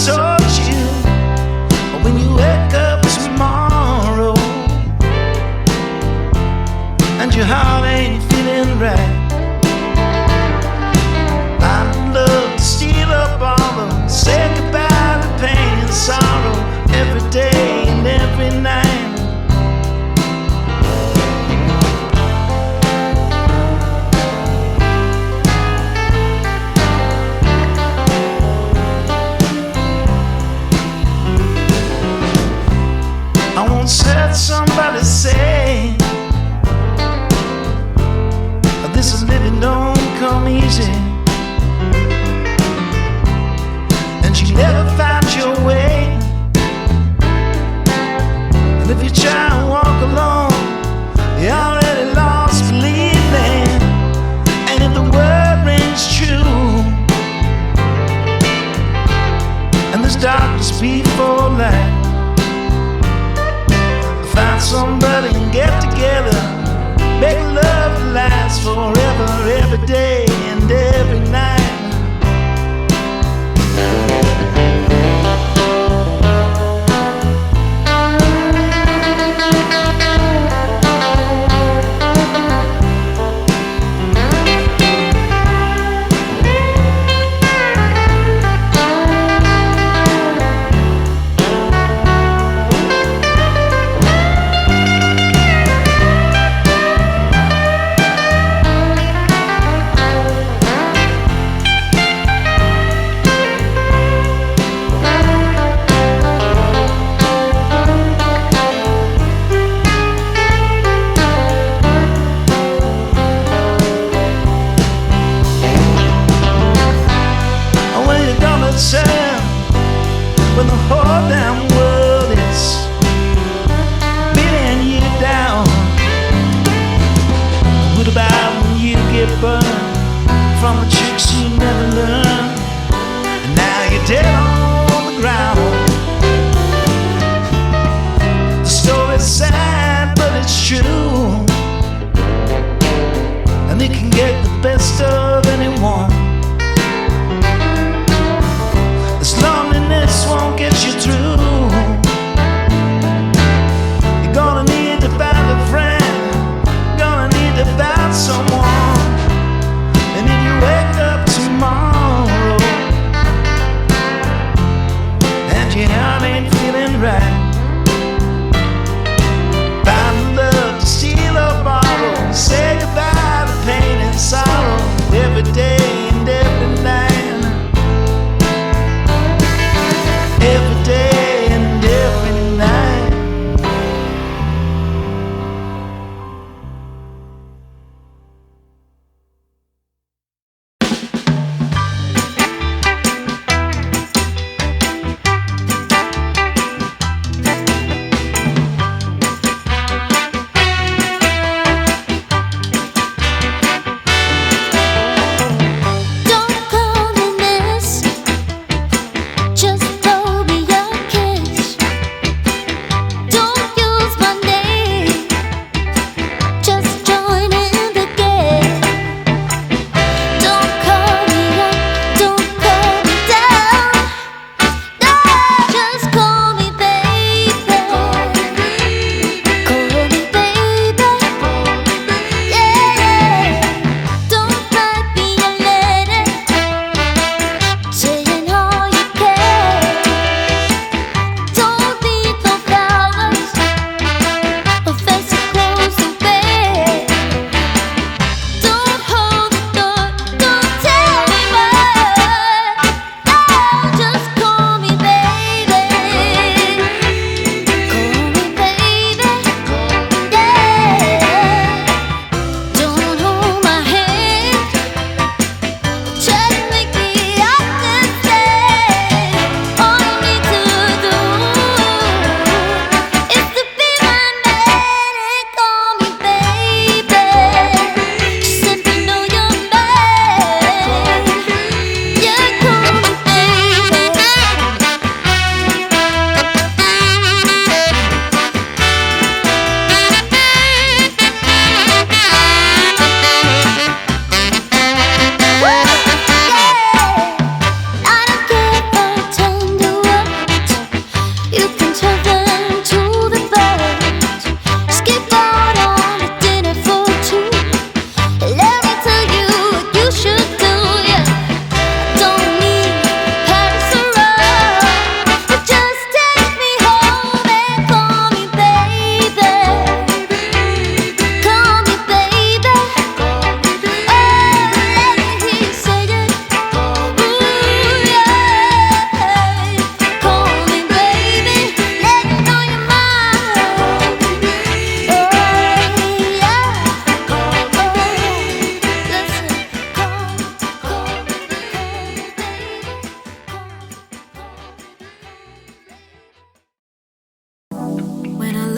told you when you wake up tomorrow and your heart ain't feeling right. I'd love to steal up all of, say goodbye to pain and sorrow every day and every night. I once heard somebody say, this is living don't come easy, and you never find your way. And if you try and walk alone, you already lost believing. And if the word rings true, and there's darkness before light, find somebody and get together, make love last forever, every day and every night. When the whole damn world is beating you down, what about when you get burned from the tricks you never learned, and now you're dead on the ground? The story's sad, but it's true, and it can get the best of anyone. Loneliness won't get you through. You're gonna need to find a friend, gonna need to find someone. And if you wake up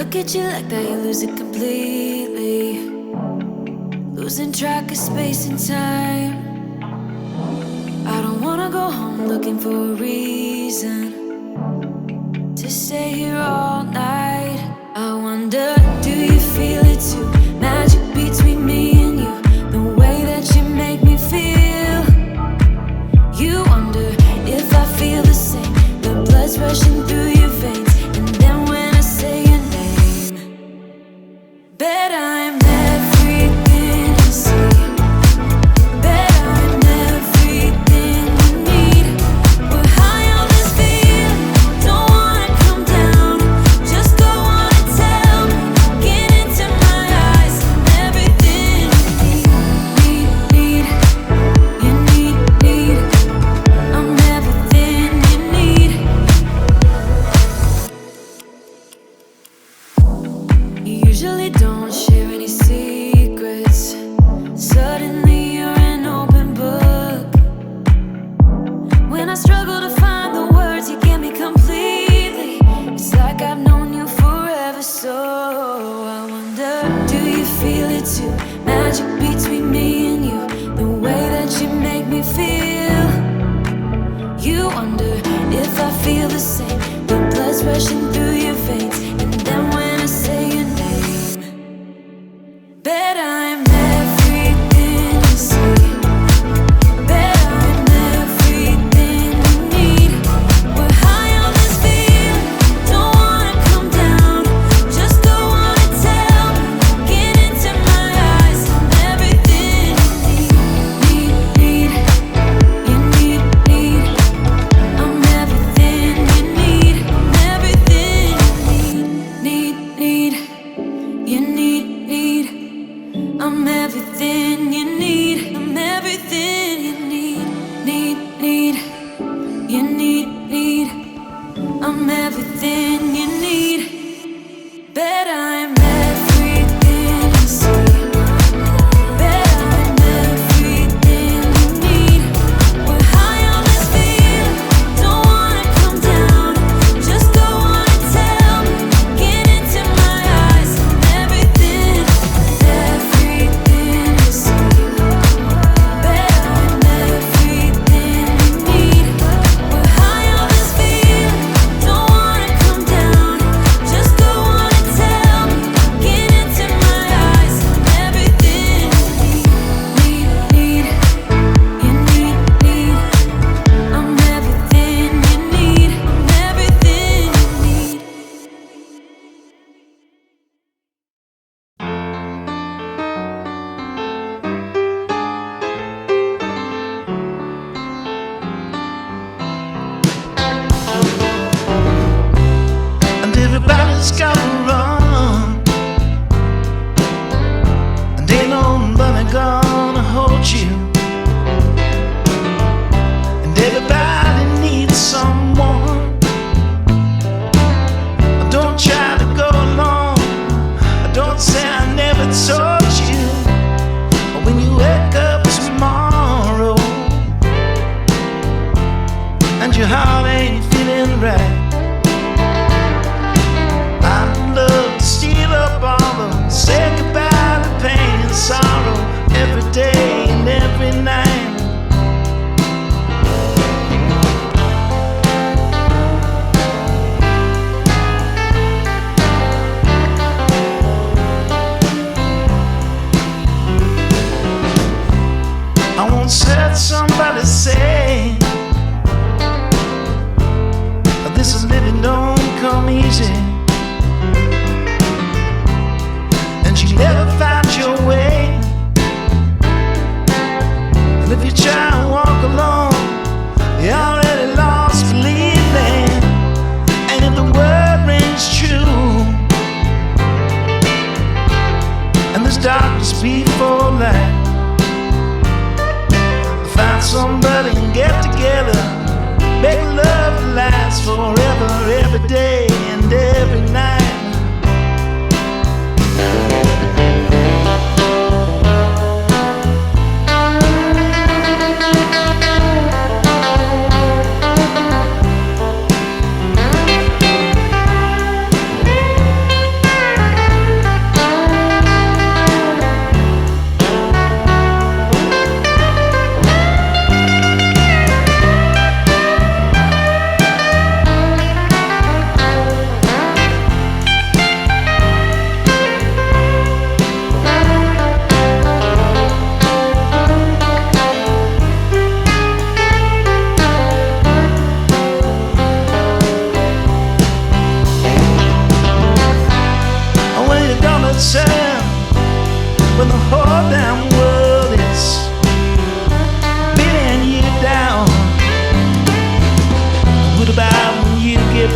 look at you like that, you lose it completely. Losing track of space and time. I don't wanna go home looking for a reason to stay here all night. I wonder, do you feel it too? Magic between me and you, the way that you make me feel. You wonder if I feel the same, the blood's rushing through your veins. And then when I say your name, bet I'm everything you see. Bet I'm everything you need. We're high on this feeling, don't wanna come down. Just go on and tell me, get into my eyes. I'm everything you need. I'm everything you need. You usually don't share any secrets. Suddenly you're an open book. When I struggle to find the words, you get me completely. It's like I've known you forever, so I wonder, do you feel it too? Magic between me and you, the way that you make me feel. You wonder if I feel the same, the blood's rushing through your veins. And then when I say your name, bet I'm everything you see. Bet I'm everything you need. We're high on this feeling, don't wanna come down. Just go on and tell me, get into my eyes. I'm everything you need. I'm everything you need. I'm everything you need. I'm everything you need. I'm everything you need. I'm everything you need. Bet I'm everything you see. Bet I'm everything you need. We're high on this feeling, don't wanna come down. Just go on and tell me, get into my eyes. I'm everything you see. Bet I'm everything you need. We're high on this feeling, don't wanna come down. Just go on and tell me, get into my eyes. I'm everything you need. I'm everything you need. I'm everything you need. And everybody's gotta run, and ain't nobody gonna hold you. And everybody needs someone. Don't try to go alone. Don't say I never told you. When you wake up tomorrow and your heart ain't feeling right, I'd love to steal up all the say goodbye to pain and sorrow every day and every night. I once heard somebody say, this is living don't come easy. And you never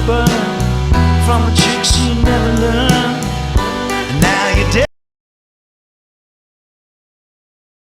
paper